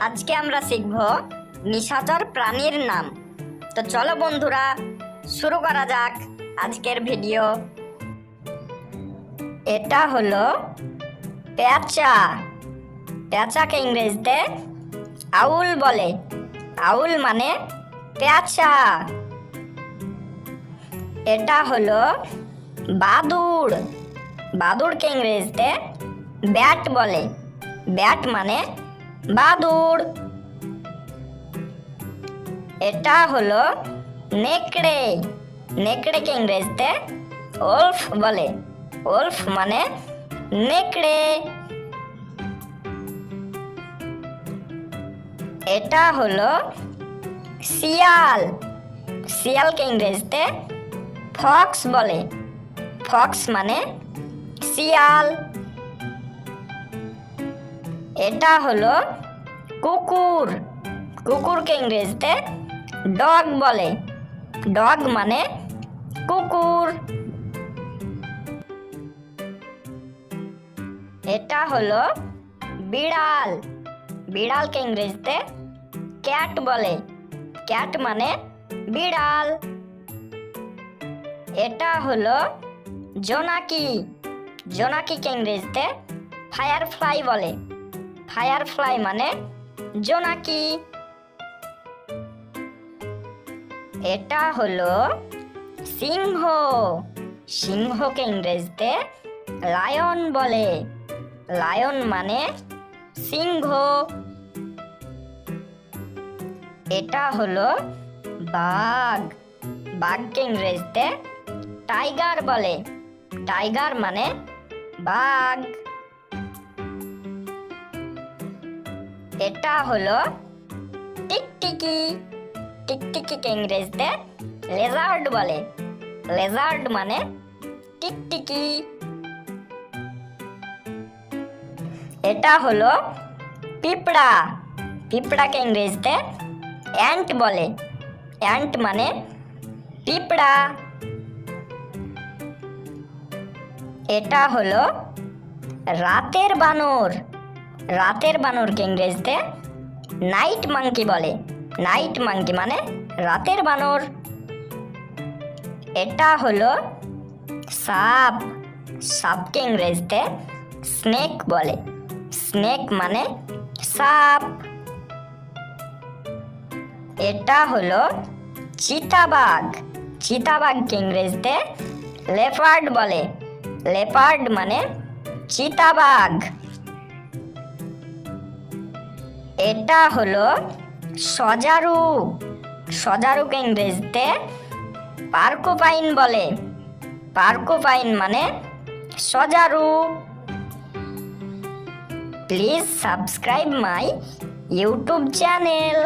আজকে আমরা শিখব নিশাচর প্রাণীর নাম। তো চলো বন্ধুরা, শুরু করা যাক আজকের ভিডিও। এটা হলো পেঁচা। পেঁচাকে ইংরেজিতে আউল বলে। আউল মানে পেঁচা। এটা হলো বাদুড়। বাদুড়কে ইংরেজিতে ব্যাট বলে। ব্যাট মানে বাদুড়। এটা হলো নেকড়ে। নেকড়েকে ইংরেজিতে ওলফ বলে। ওলফ মানে নেকড়ে। এটা হলো শিয়াল। শিয়ালকে ইংরেজিতে ফক্স বলে। ফক্স মানে শিয়াল। এটা হলো কুকুর। কুকুরকে ইংরেজিতে ডগ বলে। ডগ মানে কুকুর। এটা হলো বিড়াল। বিড়ালকে ইংরেজিতে ক্যাট বলে। ক্যাট মানে বিড়াল। এটা হলো জোনাকি। জোনাকিকে ইংরেজিতে ফায়ারফ্লাই বলে। ফায়ারফ্লাই মানে জোনাকি। এটা হলো সিংহ। সিংহকে ইংরেজিতে লায়ন বলে। লায়ন মানে সিংহ। এটা হলো বাঘ। বাঘকে ইংরেজিতে টাইগার বলে। টাইগার মানে বাঘ। এটা হলো টিকটিকি। টিকটিকিকে ইংরেজিতে লেজার্ড বলে। লেজার্ড মানে টিকটিকি। এটা হলো পিঁপড়া। পিঁপড়াকে ইংরেজিতে অ্যান্ট বলে। অ্যান্ট মানে পিঁপড়া। এটা হলো রাতের বানর। রাতের বানরকে ইংরেজিতে নাইট মাঙ্কি বলে। নাইট মাঙ্কি মানে রাতের বানর। এটা হলো সাপ। সাপকে ইংরেজিতে স্নেক বলে। স্নেক মানে সাপ। এটা হলো চিতাবাঘ। চিতাবাঘকে ইংরেজিতে লেপার্ড বলে। লেপার্ড মানে চিতাবাঘ। এটা হলো সজারু। সজারুকে ইংরেজিতে পার্কুপাইন বলে। পার্কুপাইন মানে সজারু। Please subscribe my YouTube channel.